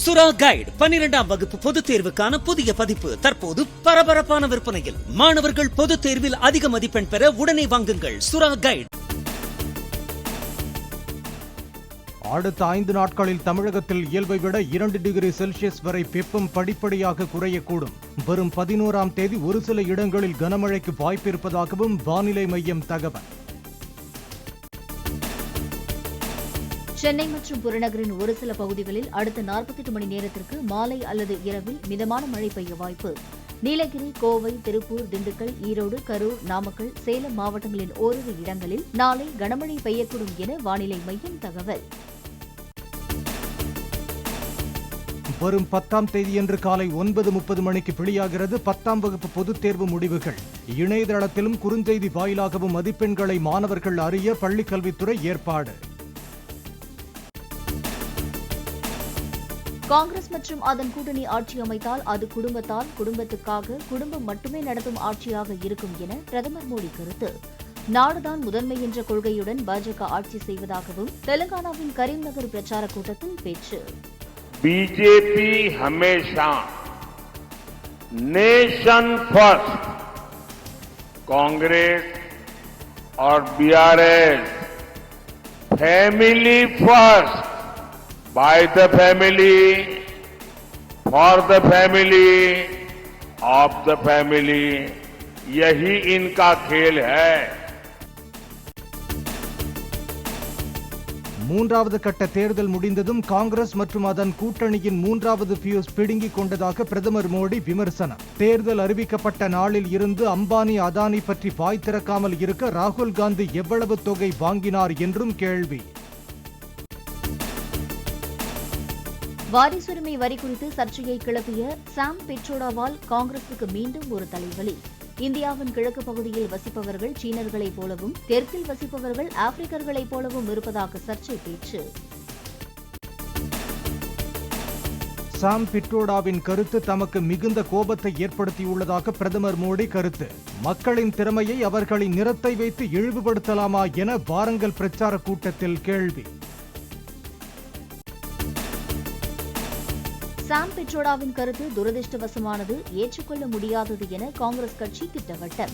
சுறா கைடு 12ஆம் வகுப்பு பொதுத் தேர்வுக்கான புதிய பதிப்பு தற்போது பரபரப்பான விற்பனையில். மாணவர்கள் பொதுத் தேர்வில் அதிக மதிப்பெண் பெற உடனே வாங்குங்கள் சுறா கைடு. அடுத்த 5 நாட்களில் தமிழகத்தில் இயல்பை விட 2 டிகிரி செல்சியஸ் வரை வெப்பம் படிப்படியாக குறையக்கூடும். வரும் 11ஆம் தேதி ஒரு சில இடங்களில் கனமழைக்கு வாய்ப்பிருப்பதாகவும் வானிலை மையம் தகவல். சென்னை மற்றும் புறநகரின் ஒரு சில பகுதிகளில் அடுத்த 48 மணி நேரத்திற்கு மாலை அல்லது இரவில் மிதமான மழை பெய்ய வாய்ப்பு. நீலகிரி, கோவை, திருப்பூர், திண்டுக்கல், ஈரோடு, கரூர், நாமக்கல், சேலம் மாவட்டங்களின் ஓரிரு இடங்களில் நாளை கனமழை பெய்யக்கூடும் என வானிலை மையம் தகவல். வரும் 10ஆம் தேதியன்று காலை 9:30 மணிக்கு வெளியாகிறது 10ஆம் வகுப்பு பொதுத் தேர்வு முடிவுகள். இணையதளத்திலும் குறுஞ்செய்தி வாயிலாகவும் மதிப்பெண்களை மாணவர்கள் அறிய பள்ளிக்கல்வித்துறை ஏற்பாடு. காங்கிரஸ் மற்றும் அதன் கூட்டணி ஆட்சி அமைத்தால் அது குடும்பத்தால், குடும்பத்துக்காக, குடும்பம் மட்டுமே நடத்தும் ஆட்சியாக இருக்கும் என பிரதமர் மோடி கருத்து. நாடுதான் முதன்மை என்ற கொள்கையுடன் பாஜக ஆட்சி செய்வதாகவும் தெலுங்கானாவின் கரீம்நகர் பிரச்சார கூட்டத்தில் பேச்சு. बीजेपी हमेशा नेशन फर्स्ट, कांग्रेस और BRS family first, by the family, for the family, of the family, यही इनका खेल है. மூன்றாவது கட்ட தேர்தல் முடிந்ததும் காங்கிரஸ் மற்றும் அதன் கூட்டணியின் 3வது பியூஸ் பிடுங்கிக் கொண்டதாக பிரதமர் மோடி விமர்சனம். தேர்தல் அறிவிக்கப்பட்ட நாளில் இருந்து அம்பானி, அதானி பற்றி வாய் திறக்காமல் இருக்க ராகுல் காந்தி எவ்வளவு தொகை வாங்கினார் என்றும் கேள்வி. வாரிசுரிமை வரி குறித்து சர்ச்சையை கிளப்பிய சாம் பிட்ரோடாவால் காங்கிரசுக்கு மீண்டும் ஒரு தலைவலி. இந்தியாவின் கிழக்கு பகுதியில் வசிப்பவர்கள் சீனர்களைப் போலவும், தெற்கில் வசிப்பவர்கள் ஆப்பிரிக்கர்களைப் போலவும் இருப்பதாக சர்ச்சை பேச்சு. சாம் பிட்ரோடாவின் கருத்து தமக்கு மிகுந்த கோபத்தை ஏற்படுத்தியுள்ளதாக பிரதமர் மோடி கருத்து. மக்களின் திறமையை அவர்களின் நிறத்தை வைத்து இழிவுபடுத்தலாமா என வாரங்கல் பிரச்சார கூட்டத்தில் கேள்வி. சாம் பிட்ரோடாவின் கருத்து துரதிருஷ்டவசமானது, ஏற்றுக்கொள்ள முடியாதது என காங்கிரஸ் கட்சி திட்டவட்டம்.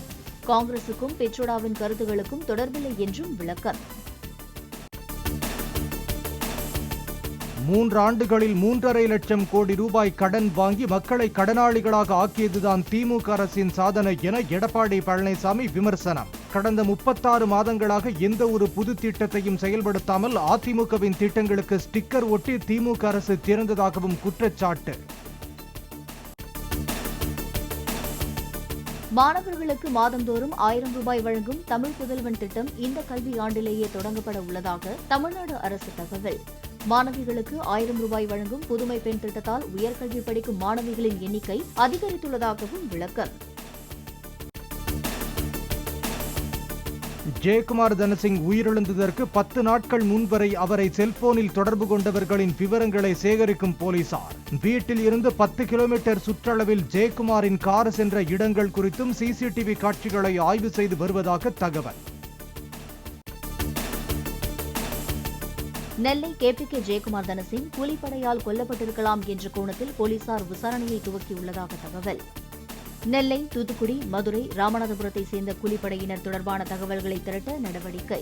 காங்கிரசுக்கும் பிட்ரோடாவின் கருத்துகளுக்கும் தொடர்பில்லை என்றும் விளக்கம். 3 ஆண்டுகளில் 3.5 லட்சம் கோடி ரூபாய் கடன் வாங்கி மக்களை கடனாளிகளாக ஆக்கியதுதான் திமுக அரசின் சாதனை என எடப்பாடி பழனிசாமி விமர்சனம். கடந்த 36 மாதங்களாக எந்த ஒரு புது திட்டத்தையும் செயல்படுத்தாமல் அதிமுகவின் திட்டங்களுக்கு ஸ்டிக்கர் ஒட்டி திமுக அரசு திறந்ததாகவும் குற்றச்சாட்டு. மாணவர்களுக்கு மாதந்தோறும் 1000 ரூபாய் வழங்கும் தமிழ் புதல்வன் திட்டம் இந்த கல்வியாண்டிலேயே தொடங்கப்பட உள்ளதாக தமிழ்நாடு அரசு தகவல். மாணவிகளுக்கு 1000 ரூபாய் வழங்கும் புதுமை பெண் திட்டத்தால் உயர்கல்வி படிக்கும் மாணவிகளின் எண்ணிக்கை அதிகரித்துள்ளதாகவும் விளக்கம். ஜெயக்குமார் தனசிங் உயிரிழந்ததற்கு 10 நாட்கள் முன்வரை அவரை செல்போனில் தொடர்பு கொண்டவர்களின் விவரங்களை சேகரிக்கும் போலீசார். வீட்டில் இருந்து 10 கிலோமீட்டர் சுற்றளவில் ஜெயக்குமாரின் கார் சென்ற இடங்கள் குறித்தும் சிசிடிவி காட்சிகளை ஆய்வு செய்து வருவதாக தகவல். நெல்லை KPK ஜெயக்குமார் தனசிங் கூலிப்படையால் கொல்லப்பட்டிருக்கலாம் என்ற கோணத்தில் போலீசார் விசாரணையை துவக்கியுள்ளதாக தகவல். நெல்லை, தூத்துக்குடி, மதுரை, ராமநாதபுரத்தை சேர்ந்த கூலிப்படையினர் தொடர்பான தகவல்களை திரட்ட நடவடிக்கை.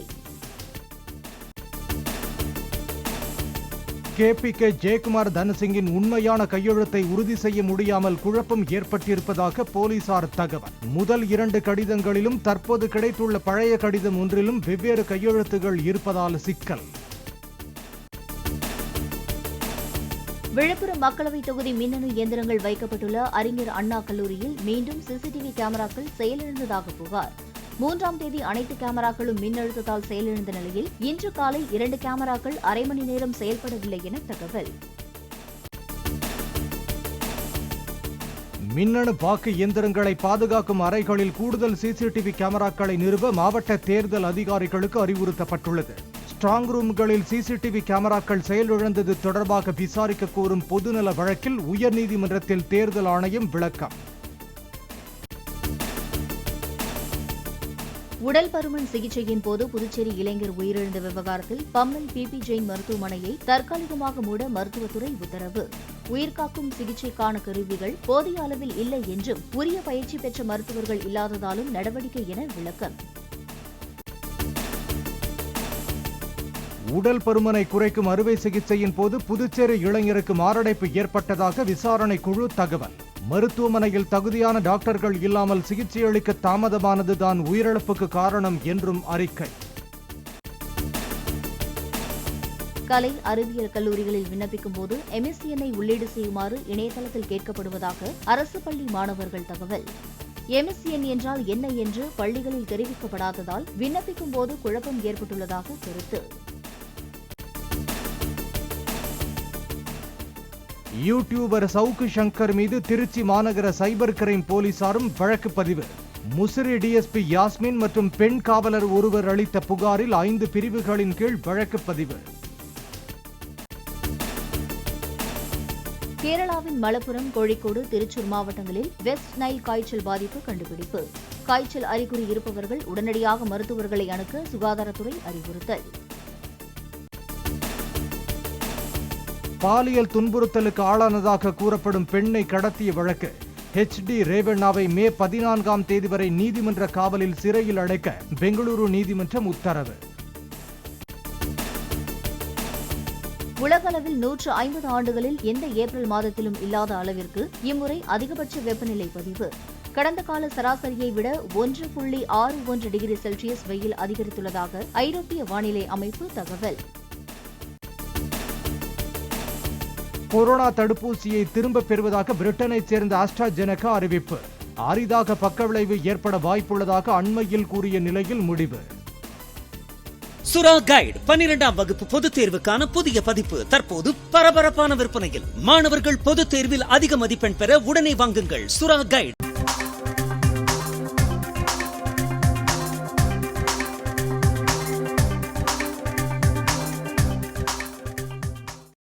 KPK ஜெயக்குமார் தனசிங்கின் உண்மையான கையெழுத்தை உறுதி செய்ய முடியாமல் குழப்பம் ஏற்பட்டிருப்பதாக போலீசார் தகவல். முதல் 2 கடிதங்களிலும் தற்போது கிடைத்துள்ள பழைய கடிதம் ஒன்றிலும் வெவ்வேறு கையெழுத்துகள் இருப்பதால் சிக்கல். விழுப்புரம் மக்களவைத் தொகுதி மின்னணு இயந்திரங்கள் வைக்கப்பட்டுள்ள அறிஞர் அண்ணா கல்லூரியில் மீண்டும் சிசிடிவி கேமராக்கள் செயலிழந்ததாக புகார். 3ஆம் தேதி அனைத்து கேமராக்களும் மின்னழுத்தத்தால் செயலிழந்த நிலையில் இன்று காலை 2 கேமராக்கள் அரை மணி நேரம் செயல்படவில்லை என தகவல். மின்னணு வாக்கு இயந்திரங்களை பாதுகாக்கும் அறைகளில் கூடுதல் சிசிடிவி கேமராக்களை நிறுவ மாவட்ட தேர்தல் அதிகாரிகளுக்கு அறிவுறுத்தப்பட்டுள்ளது. ஸ்ட்ராங் ரூம்களில் சிசிடிவி கேமராக்கள் செயலிழந்தது தொடர்பாக விசாரிக்க கோரும் பொதுநல வழக்கில் உயர்நீதிமன்றத்தில் தேர்தல் ஆணையம் விளக்கம். உடல் பருமன் சிகிச்சையின் போது புதுச்சேரி இளைஞர் உயிரிழந்த விவகாரத்தில் பம்மல் பிபி ஜெயின் மருத்துவமனையை தற்காலிகமாக மூட மருத்துவத்துறை உத்தரவு. உயிர்காக்கும் சிகிச்சைக்கான கருவிகள் போதிய அளவில் இல்லை என்றும் உரிய பயிற்சி பெற்ற மருத்துவர்கள் இல்லாததாலும் நடவடிக்கை என விளக்கம். உடல் பருமனை குறைக்கும் அறுவை சிகிச்சையின் போது புதுச்சேரி இளைஞருக்கு மாரடைப்பு ஏற்பட்டதாக விசாரணை குழு தகவல். மருத்துவமனையில் தகுதியான டாக்டர்கள் இல்லாமல் சிகிச்சை அளிக்க தாமதமானதுதான் உயிரிழப்புக்கு காரணம் என்றும் அறிக்கை. கலை அறிவியல் கல்லூரிகளில் விண்ணப்பிக்கும் போது MSCN உள்ளீடு செய்யுமாறு இணையதளத்தில் கேட்கப்படுவதாக அரசு பள்ளி மாணவர்கள் தகவல். MSCN என்றால் என்ன என்று பள்ளிகளில் தெரிவிக்கப்படாததால் விண்ணப்பிக்கும் போது குழப்பம் ஏற்பட்டுள்ளதாக கருத்து. யூடியூபர் சவுக்கு சங்கர் மீது திருச்சி மாநகர சைபர் கிரைம் போலீசாரும் வழக்கு பதிவு. முசிறி டிஎஸ்பி யாஸ்மின் மற்றும் பெண் காவலர் ஒருவர் அளித்த புகாரில் 5 பிரிவுகளின் கீழ் வழக்கு பதிவு. கேரளாவின் மலப்புரம், கோழிக்கோடு, திருச்சூர் மாவட்டங்களில் வெஸ்ட் நைல் காய்ச்சல் பாதிப்பு கண்டுபிடிப்பு. காய்ச்சல் அறிகுறி இருப்பவர்கள் உடனடியாக மருத்துவர்களை அணுக சுகாதாரத்துறை அறிவுறுத்தல். பாலியல் துன்புறுத்தலுக்கு ஆளானதாக கூறப்படும் பெண்ணை கடத்திய வழக்கு. HD ரேவண்ணாவை மே 14ஆம் தேதி வரை நீதிமன்ற காவலில் சிறையில் அடைக்க பெங்களூரு நீதிமன்றம் உத்தரவு. உலகளவில் 150 ஆண்டுகளில் எந்த ஏப்ரல் மாதத்திலும் இல்லாத அளவிற்கு இம்முறை அதிகபட்ச வெப்பநிலை பதிவு. கடந்த கால சராசரியை விட 1.61 டிகிரி செல்சியஸ் வெயில் அதிகரித்துள்ளதாக ஐரோப்பிய வானிலை அமைப்பு தகவல். கொரோனா தடுப்பூசியை திரும்பப் பெறுவதாக பிரிட்டனைச் சேர்ந்த ஆஸ்ட்ராஜெனகா அறிவிப்பு. அரிதாக பக்கவிளைவு ஏற்பட வாய்ப்புள்ளதாக அண்மையில் கூறிய நிலையில் முடிவு. சுறா கைடு 12ஆம் வகுப்பு பொதுத் தேர்வுக்கான புதிய பதிப்பு தற்போது பரபரப்பான விற்பனையில். மாணவர்கள் பொதுத் தேர்வில் அதிக மதிப்பெண் பெற உடனே வாங்குங்கள் சுறா கைடு.